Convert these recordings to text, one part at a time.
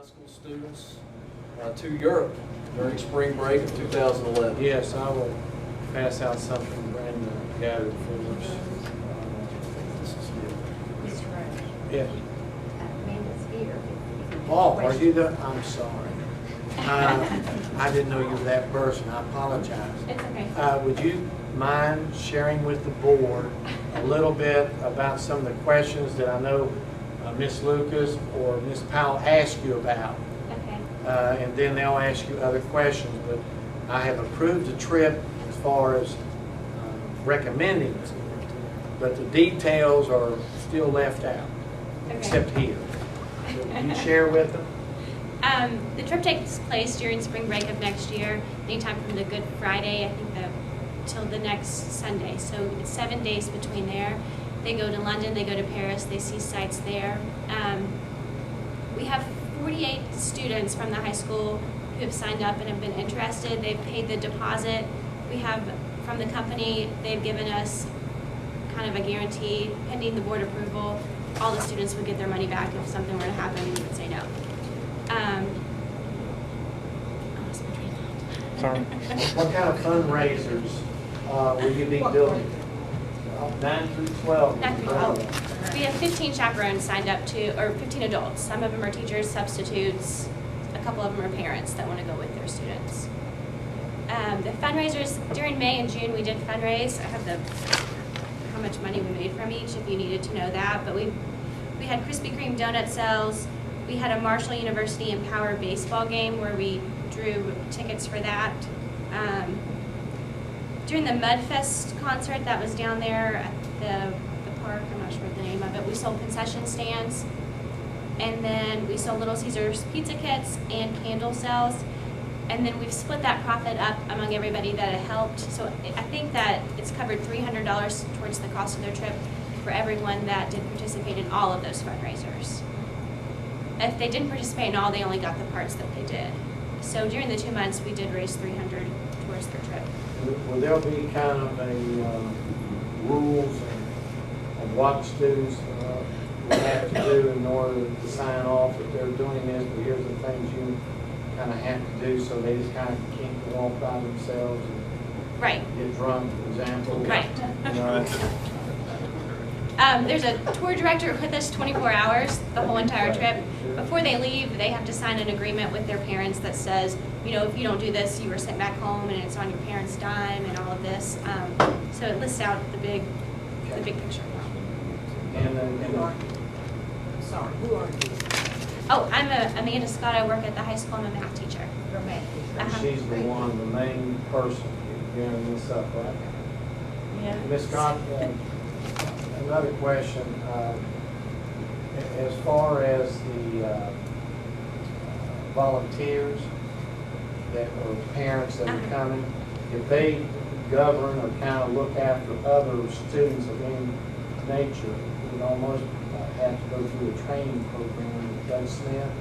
high school students to Europe during spring break of 2011. Yes, I will pass out something Brenda gathered for us. Mr. Rose, Yes. Amanda's here. Oh, are you the, I'm sorry. I didn't know you were that person, I apologize. It's okay. Would you mind sharing with the board a little bit about some of the questions that I know Ms. Lucas or Ms. Powell asked you about? Okay. And then they'll ask you other questions, but I have approved the trip as far as recommending it, but the details are still left out, Okay. except here. So will you share with them? The trip takes place during spring break of next year, anytime from the Good Friday, I think till the next Sunday. So it's 7 days between there. They go to London, they go to Paris, they see sites there. We have 48 students from the high school who have signed up and have been interested. They've paid the deposit. We have, from the company, they've given us kind of a guarantee, pending the board approval, all the students would get their money back if something were to happen, we would say no. I lost my train of thought. Sorry. What kind of fundraisers will you be doing? 9 through 12. 9 through 12. We have 15 chaperones signed up to, or 15 adults. Some of them are teachers, substitutes, a couple of them are parents that want to go with their students. The fundraisers, during May and June we did fundraise. I have how much money we made from each if you needed to know that. But we had Krispy Kreme donut sales. We had a Marshall University Empower baseball game where we drew tickets for that. During the Mudfest concert that was down there at the park, I'm not sure what the name of it, we sold concession stands. And then we sold Little Caesars pizza kits and candle sales. And then we've split that profit up among everybody that it helped. So I think that it's covered $300 towards the cost of their trip for everyone that did participate in all of those fundraisers. If they didn't participate in all, they only got the parts that they did. So during the 2 months, we did raise $300 towards their trip. Will there be kind of a rules of what students will have to do in order to sign off if they're doing this, but here's the things you kind of have to do so they just kind of can't go off by themselves and Right. get drunk, for example? Right. You know, There's a tour director with us 24 hours the whole entire trip. Before they leave, they have to sign an agreement with their parents that says, you know, if you don't do this, you were sent back home and it's on your parents' dime and all of this. So it lists out the big picture. and Who are you? I'm sorry, who are you? Oh, I'm Amanda Scott. I work at the high school. I'm a math teacher. Your math teacher. Uh-huh. she's the one, the main person gearing this up, right? Yeah. Ms. Scott, another question. As far as the volunteers that or parents that are coming, if they govern or kind of look after other students of any nature, we'd almost have to go through a training program with Doug Smith,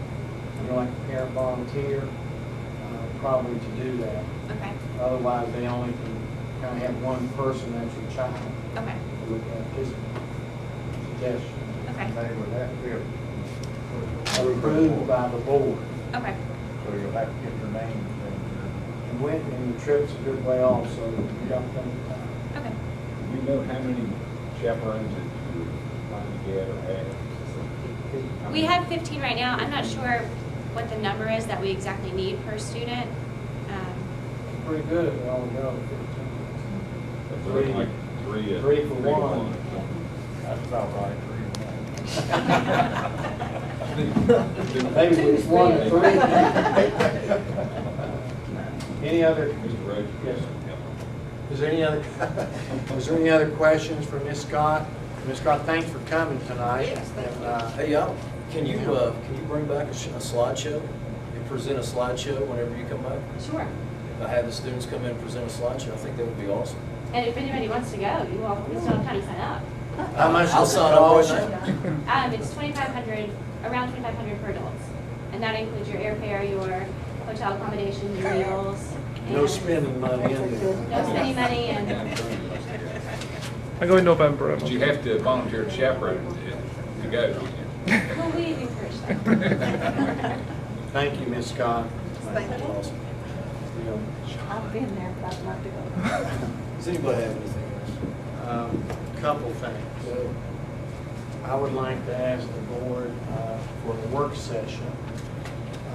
you know, like a parent volunteer, probably to do that. Okay. Otherwise, they only can kind of have one person that's your child Okay. to look at. Just suggestion. Okay. They would have to be Approved by the board. Okay. So you'll have to get your name. And the trip's a good way off, so you don't think about it. Okay. You know how many chaperones that you want to get or have? We have 15 right now. I'm not sure what the number is that we exactly need per student. Pretty good if they all go That's like three Three for one. That's about right. Maybe it's 1 to 3. Any other? Mr. Rhodes? Yes. Is there any other questions for Ms. Scott? Ms. Scott, thanks for coming tonight. Yes, thank you. And, Hey, y'all, can you bring back a slideshow and present a slideshow whenever you come back? Sure. Have the students come in and present a slideshow. I think that would be awesome. And if anybody wants to go, you all still have time to sign up. How much I'll does it sign up right cost? now. It's $2,500, around $2,500 per adults, and that includes your airfare, your hotel accommodation, your meals. No and spending money in there. No spending money, and I go in November. But you have to volunteer to chaperone to go. well, we encourage that. Thank you, Ms. Scott. Thank you. Awesome. I've been there, but I'd like to go. Does anybody have anything else? Couple things. I would like to ask the board for a work session.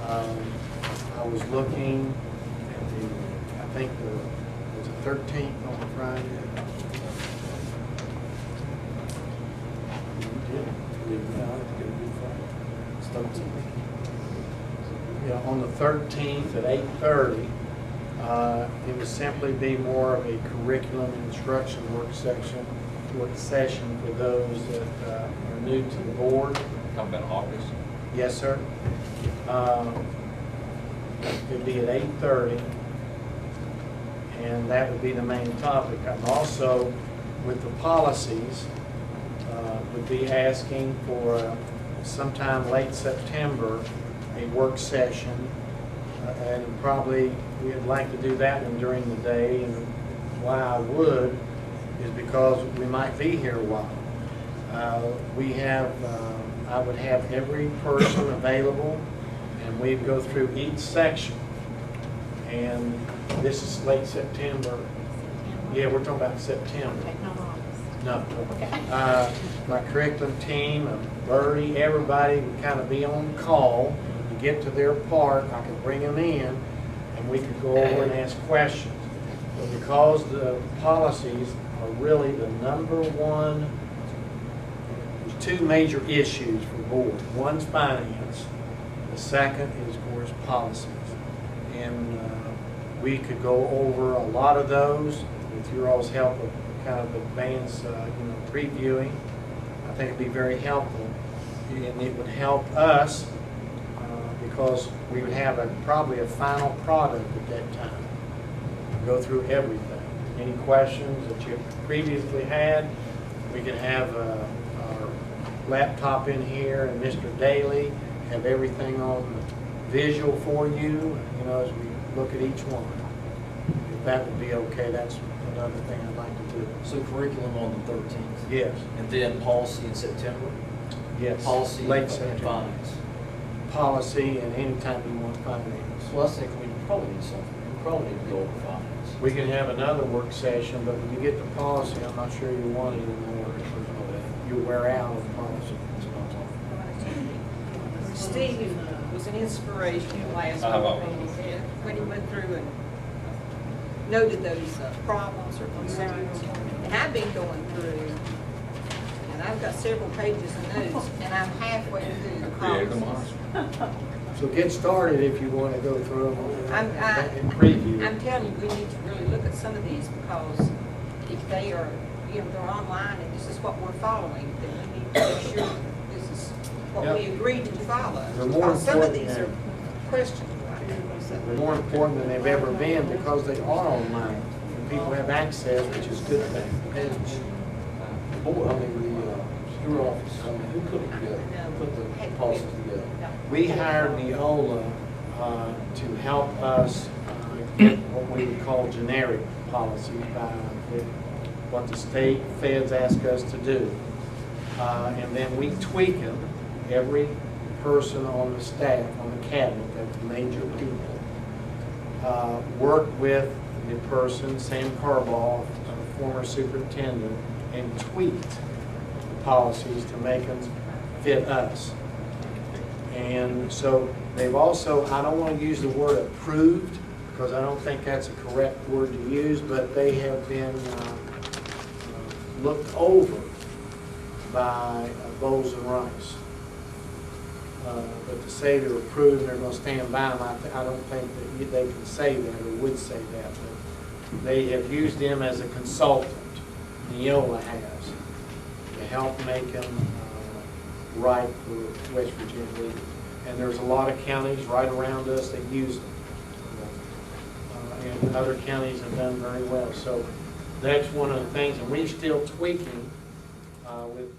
I was looking at I think was it 13th on Friday? You did. Yeah, on the 13th at 8:30. It would simply be more of a curriculum instruction work session for those that are new to the board. Talking about August. Yes, sir. It'd be at 8:30, and that would be the main topic. I'm also, with the policies, would be asking for sometime late September, a work session, and probably we'd like to do that one during the day. And why I would is because we might be here a while. I would have every person available, and we'd go through each section. And this is late September. Yeah, we're talking about September. Okay, not August. No. Okay. My curriculum team, Birdie, everybody would kind of be on call to get to their part. I could bring them in, and we could go over and ask questions. But because the policies are really the number one, there's two major issues for board. One's finance. The second is, of course, policies. And we could go over a lot of those with your all's help of kind of advance, previewing. I think it'd be very helpful, and it would help us because we would have probably a final product at that time. Go through everything. Any questions that you previously had, we could have our laptop in here, and Mr. Daly have everything on the visual for you, as we look at each one. If that would be okay, that's another thing I'd like to do. So curriculum on the 13th. Yes, And then policy in September? yes. Policy Late and September. finance. Policy, and anytime you want finance. Well, I think we probably need something. We probably need to go over finance. We can have another work session, but when you get to policy, I'm not sure you want it anymore. You wear out on policy. Steve was an inspiration last I've week always- when he went through and noted those problems or concerns. And I've been going through, and I've got several pages of notes, and I'm halfway through the Create them policies. So get started if you want to go through them and preview. I'm telling you, we need to really look at some of these because if they are, they're online and this is what we're following, then we need to make sure this is what we Yep. agreed to follow. They're more Because some of important these now. are questions. They're more important than they've ever been because they are online. And people have access, which is a good thing. Board, your office, who put it together? Who put the policies together? We hired Neola to help us get what we would call generic policies by what the state feds ask us to do. And then we tweak them, every person on the staff, on the cabinet, that's major people, work with the person, Sam Carbaugh, a former superintendent, and tweaked the policies to make them fit us. And so they've also, I don't want to use the word approved, because I don't think that's a correct word to use, but they have been looked over by Bowles and Rice. But to say they're approved and they're going to stand by them, I don't think that they can say that or would say that. But they have used them as a consultant, Neola has, to help make them right for West Virginia leaders. And there's a lot of counties right around us that use them. And other counties have done very well. So that's one of the things, and we're still tweaking with